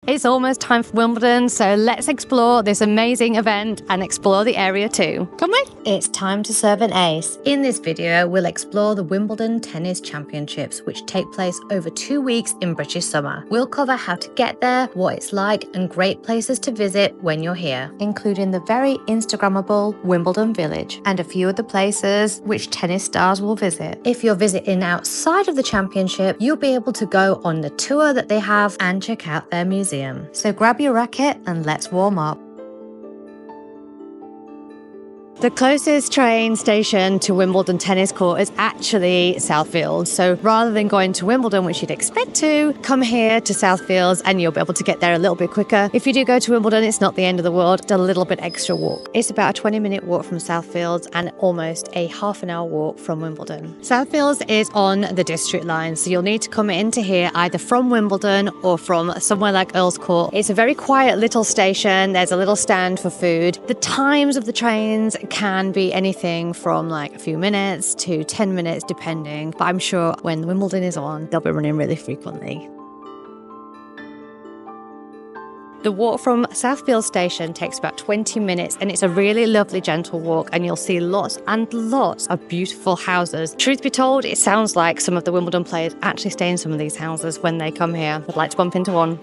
It's almost time for Wimbledon, so let's explore this amazing event and explore the area too. Come on. It's time to serve an ace. In this video, we'll explore the Wimbledon Tennis Championships, which take place over 2 weeks in British summer. We'll cover how to get there, what it's like, and great places to visit when you're here, including the very Instagrammable Wimbledon Village and a few of the places which tennis stars will visit. If you're visiting outside of the championship, you'll be able to go on the tour that they have and check out their museum. So grab your racket and let's warm up. The closest train station to Wimbledon Tennis Court is actually Southfields. So rather than going to Wimbledon, which you'd expect to, come here to Southfields and you'll be able to get there a little bit quicker. If you do go to Wimbledon, it's not the end of the world. It's a little bit extra walk. It's about a 20-minute walk from Southfields and almost a half-an-hour walk from Wimbledon. Southfields is on the district line, so you'll need to come into here either from Wimbledon or from somewhere like Earl's Court. It's a very quiet little station. There's a little stand for food. The times of the trains can be anything from like a few minutes to 10 minutes depending, but I'm sure when Wimbledon is on, they'll be running really frequently. The walk from Southfields Station takes about 20 minutes and it's a really lovely gentle walk, and you'll see lots and lots of beautiful houses. Truth be told, it sounds like some of the Wimbledon players actually stay in some of these houses when they come here. I'd like to bump into one.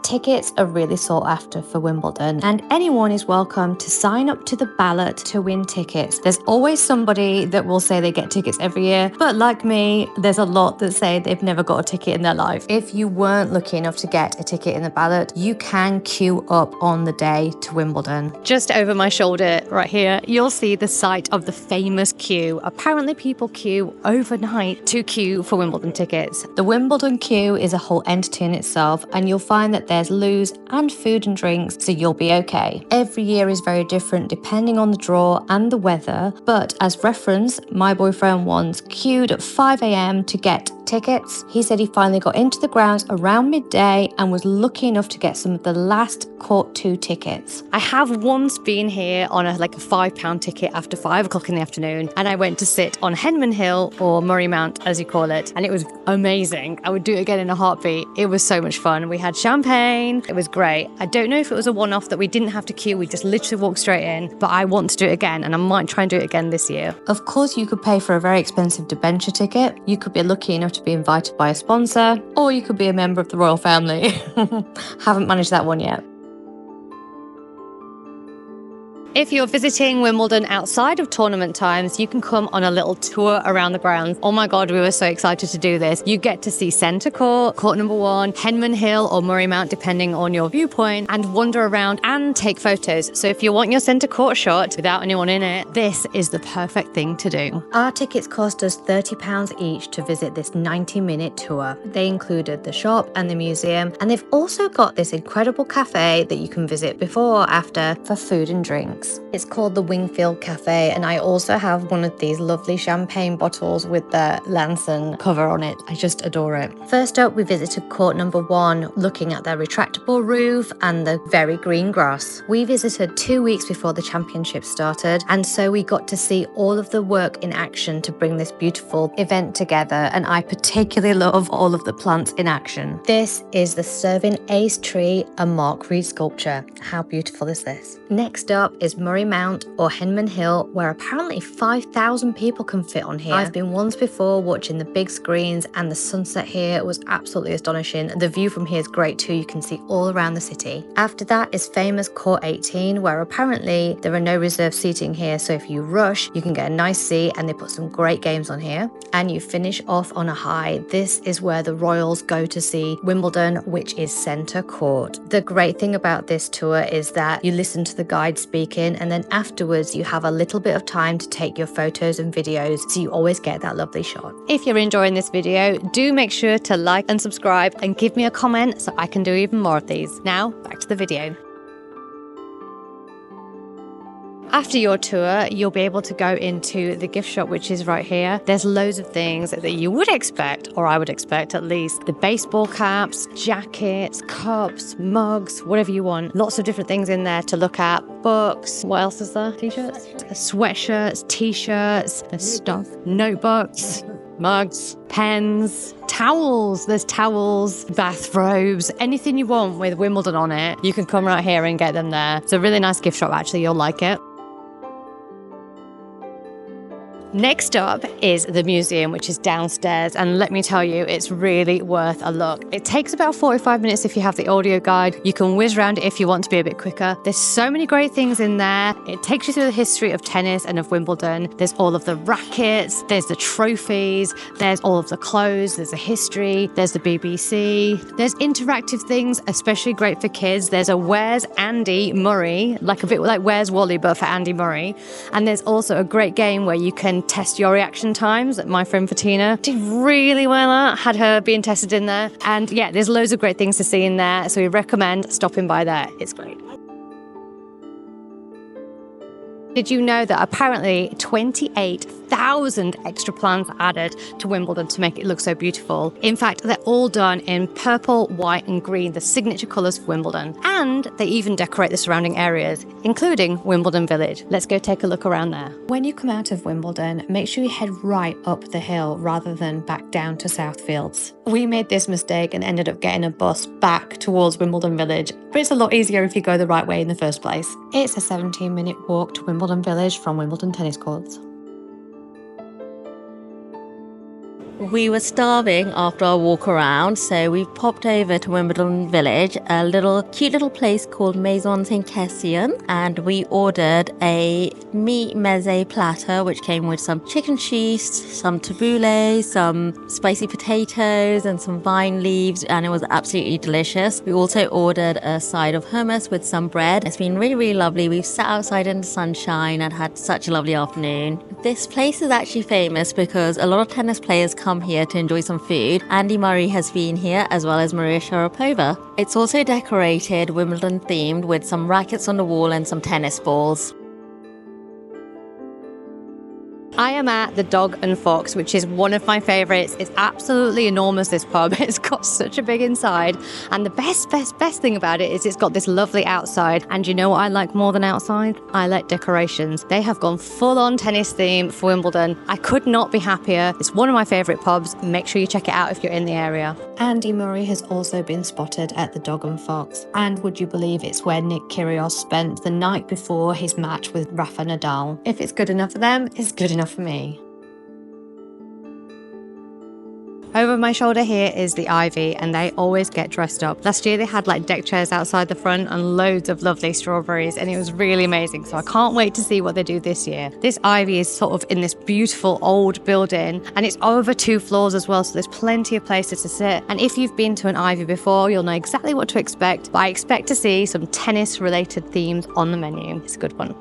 Tickets are really sought after for Wimbledon, and anyone is welcome to sign up to the ballot to win tickets. There's always somebody that will say they get tickets every year, but like me, there's a lot that say they've never got a ticket in their life. If you weren't lucky enough to get a ticket in the ballot, you can queue up on the day to Wimbledon. Just over my shoulder right here, you'll see the site of the famous queue. Apparently people queue overnight to queue for Wimbledon tickets. The Wimbledon queue is a whole entity in itself, and you'll find that there's loos and food and drinks, so you'll be okay. Every year is very different depending on the draw and the weather, but as reference, my boyfriend once queued at 5 a.m. to get tickets. He said he finally got into the grounds around midday and was lucky enough to get some of the last Court 2 tickets. I have once been here on a £5 ticket after 5 o'clock in the afternoon, and I went to sit on Henman Hill, or Murray Mount as you call it, and it was amazing. I would do it again in a heartbeat. It was so much fun. We had champagne. It was great. I don't know if it was a one-off that we didn't have to queue. We just literally walked straight in, but I want to do it again, and I might try and do it again this year. Of course, you could pay for a very expensive debenture ticket. You could be lucky enough to be invited by a sponsor, or you could be a member of the royal family. Haven't managed that one yet. If you're visiting Wimbledon outside of tournament times, you can come on a little tour around the grounds. Oh my God, we were so excited to do this. You get to see Centre Court, Court number 1, Henman Hill or Murray Mount, depending on your viewpoint, and wander around and take photos. So if you want your Centre Court shot without anyone in it, this is the perfect thing to do. Our tickets cost us £30 each to visit this 90-minute tour. They included the shop and the museum, and they've also got this incredible cafe that you can visit before or after for food and drinks. It's called the Wingfield Cafe, and I also have one of these lovely champagne bottles with the Lanson cover on it. I just adore it. First up, we visited Court number 1, looking at their retractable roof and the very green grass. We visited 2 weeks before the championship started, and so we got to see all of the work in action to bring this beautiful event together, and I particularly love all of the plants in action. This is the Serving Ace tree, a Mark Reed sculpture. How beautiful is this? Next up is Murray Mount or Henman Hill, where apparently 5,000 people can fit on here. I've been once before watching the big screens, and the sunset here was absolutely astonishing. The view from here is great too. You can see all around the city. After that is famous Court 18, where apparently there are no reserved seating here, so if you rush, you can get a nice seat, and they put some great games on here. And you finish off on a high. This is where the royals go to see Wimbledon, which is Centre Court. The great thing about this tour is that you listen to the guide speaking, and then afterwards you have a little bit of time to take your photos and videos, so you always get that lovely shot. If you're enjoying this video, do make sure to like and subscribe and give me a comment so I can do even more of these. Now, back to the video. After your tour, you'll be able to go into the gift shop, which is right here. There's loads of things that you would expect, or I would expect at least. The baseball caps, jackets, cups, mugs, whatever you want. Lots of different things in there to look at. Books. What else is there? T-shirts? Sweatshirts, T-shirts, there's stuff. Notebooks. mugs, pens, towels. There's towels, bathrobes, anything you want with Wimbledon on it. You can come right here and get them there. It's a really nice gift shop, actually. You'll like it. Next up is the museum, which is downstairs, and let me tell you, it's really worth a look. It takes about 45 minutes if you have the audio guide. You can whiz around it if you want to be a bit quicker. There's so many great things in there. It takes you through the history of tennis and of Wimbledon. There's all of the rackets, there's the trophies, there's all of the clothes, there's the history, there's the BBC, there's interactive things, especially great for kids. There's a Where's Andy Murray, like a bit like Where's Wally, but for Andy Murray. And there's also a great game where you can test your reaction times. My friend Fatina did really well at, had her being tested in there. And yeah, there's loads of great things to see in there. So we recommend stopping by there. It's great. Did you know that apparently 28,000 extra plants added to Wimbledon to make it look so beautiful? In fact, they're all done in purple, white and green, the signature colours of Wimbledon. And they even decorate the surrounding areas, including Wimbledon Village. Let's go take a look around there. When you come out of Wimbledon, make sure you head right up the hill rather than back down to Southfields. We made this mistake and ended up getting a bus back towards Wimbledon Village, but it's a lot easier if you go the right way in the first place. It's a 17-minute walk to Wimbledon Village from Wimbledon Tennis Courts. We were starving after our walk around, so we popped over to Wimbledon Village, a cute little place called Maison St. Cassien, and we ordered a meat meze platter, which came with some chicken cheese, some tabbouleh, some spicy potatoes, and some vine leaves, and it was absolutely delicious. We also ordered a side of hummus with some bread. It's been really, really lovely. We've sat outside in the sunshine and had such a lovely afternoon. This place is actually famous because a lot of tennis players come here to enjoy some food. Andy Murray has been here, as well as Maria Sharapova. It's also decorated Wimbledon themed with some rackets on the wall and some tennis balls. I am at the Dog and Fox, which is one of my favourites. It's absolutely enormous, this pub. It's got such a big inside. And the best thing about it is it's got this lovely outside. And you know what I like more than outside? I like decorations. They have gone full on tennis theme for Wimbledon. I could not be happier. It's one of my favourite pubs. Make sure you check it out if you're in the area. Andy Murray has also been spotted at the Dog and Fox. And would you believe it's where Nick Kyrgios spent the night before his match with Rafa Nadal? If it's good enough for them, it's good enough for me. Over my shoulder here is the Ivy, and they always get dressed up. Last year they had like deck chairs outside the front and loads of lovely strawberries, and it was really amazing. So I can't wait to see what they do this year. This Ivy is sort of in this beautiful old building, and it's over 2 floors as well, so there's plenty of places to sit. And if you've been to an Ivy before, you'll know exactly what to expect, but I expect to see some tennis related themes on the menu. It's a good one.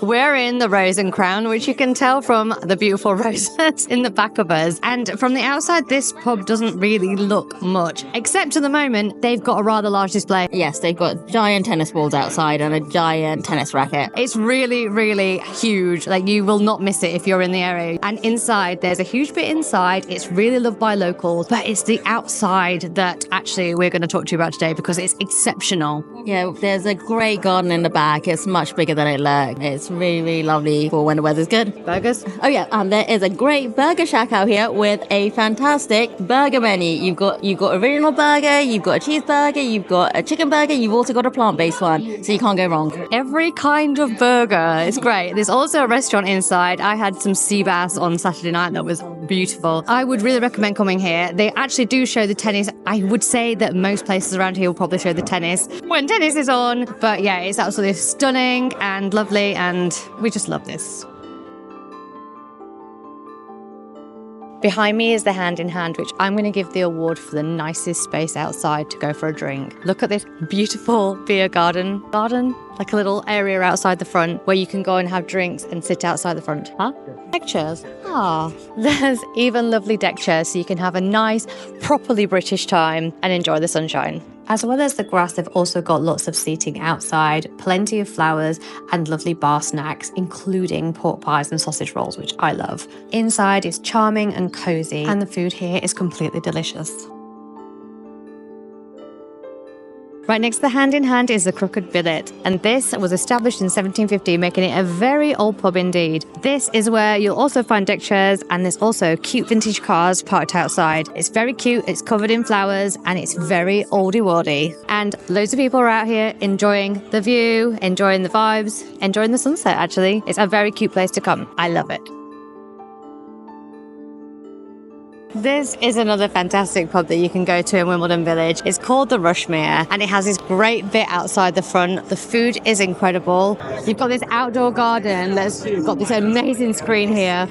We're in the Rose and Crown, which you can tell from the beautiful roses in the back of us. And from the outside, this pub doesn't really look much, except at the moment, they've got a rather large display. Yes, they've got giant tennis balls outside and a giant tennis racket. It's really, really huge. Like, you will not miss it if you're in the area. And inside, there's a huge bit inside. It's really loved by locals, but it's the outside that actually we're going to talk to you about today because it's exceptional. Yeah, there's a great garden in the back. It's much bigger than it looks. It's really, really lovely for when the weather's good. Burgers? Oh yeah, there is a great burger shack out here with a fantastic burger menu. You've got original burger, you've got a cheeseburger, you've got a chicken burger, you've also got a plant-based one, so you can't go wrong. Every kind of burger. It's great. There's also a restaurant inside. I had some sea bass on Saturday night that was beautiful. I would really recommend coming here. They actually do show the tennis. I would say that most places around here will probably show the tennis when tennis is on, but yeah, it's absolutely stunning and lovely, and we just love this. Behind me is the Hand in Hand, which I'm going to give the award for the nicest space outside to go for a drink. Look at this beautiful beer garden, like a little area outside the front where you can go and have drinks and sit outside the front. Huh? Deck chairs. There's even lovely deck chairs so you can have a nice, properly British time and enjoy the sunshine. As well as the grass, they've also got lots of seating outside, plenty of flowers and lovely bar snacks, including pork pies and sausage rolls, which I love. Inside is charming and cozy, and the food here is completely delicious. Right next to the Hand in Hand is the Crooked Billet, and this was established in 1750, making it a very old pub indeed. This is where you'll also find deck chairs, and there's also cute vintage cars parked outside. It's very cute, it's covered in flowers, and it's very oldie-worldy. And loads of people are out here enjoying the view, enjoying the vibes, enjoying the sunset actually. It's a very cute place to come. I love it. This is another fantastic pub that you can go to in Wimbledon Village. It's called the Rushmere, and it has this great bit outside the front. The food is incredible. You've got this outdoor garden that's got this amazing screen here.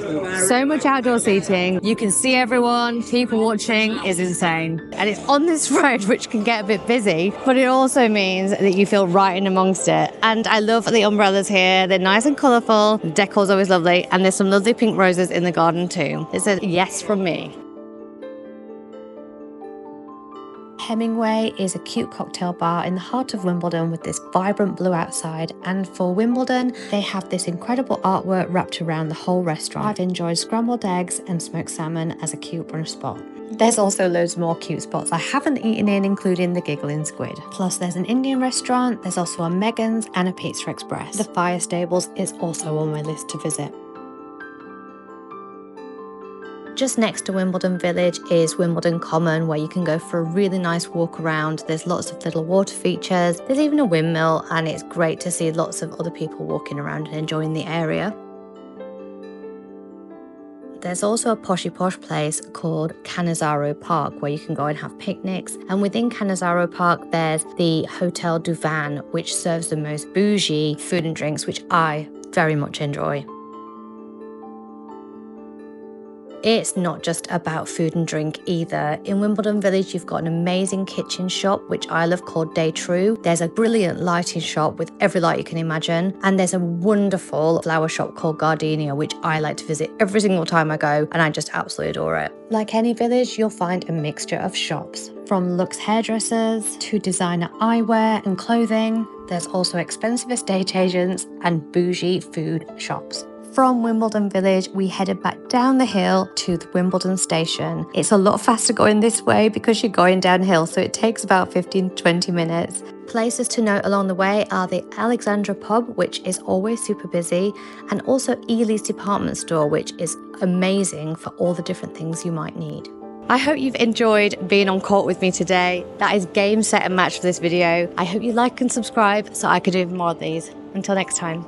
So much outdoor seating. You can see everyone. People watching is insane. And it's on this road, which can get a bit busy, but it also means that you feel right in amongst it. And I love the umbrellas here. They're nice and colourful. The decor's always lovely. And there's some lovely pink roses in the garden too. It's a yes from me. Hemingway is a cute cocktail bar in the heart of Wimbledon with this vibrant blue outside, and for Wimbledon they have this incredible artwork wrapped around the whole restaurant. I've enjoyed scrambled eggs and smoked salmon as a cute brunch spot. There's also loads more cute spots I haven't eaten in, including the Giggling Squid. Plus there's an Indian restaurant, there's also a Megan's and a Pizza Express. The Fire Stables is also on my list to visit. Just next to Wimbledon Village is Wimbledon Common, where you can go for a really nice walk around. There's lots of little water features. There's even a windmill, and it's great to see lots of other people walking around and enjoying the area. There's also a posh place called Cannizaro Park, where you can go and have picnics. And within Cannizaro Park, there's the Hotel du Vin, which serves the most bougie food and drinks, which I very much enjoy. It's not just about food and drink either. In Wimbledon Village, you've got an amazing kitchen shop, which I love, called Day True. There's a brilliant lighting shop with every light you can imagine. And there's a wonderful flower shop called Gardenia, which I like to visit every single time I go, and I just absolutely adore it. Like any village, you'll find a mixture of shops, from luxe hairdressers to designer eyewear and clothing. There's also expensive estate agents and bougie food shops. From Wimbledon Village, we headed back down the hill to the Wimbledon Station. It's a lot faster going this way because you're going downhill, so it takes about 15 to 20 minutes. Places to note along the way are the Alexandra Pub, which is always super busy, and also Ely's department store, which is amazing for all the different things you might need. I hope you've enjoyed being on court with me today. That is game, set and match for this video. I hope you like and subscribe so I can do more of these. Until next time.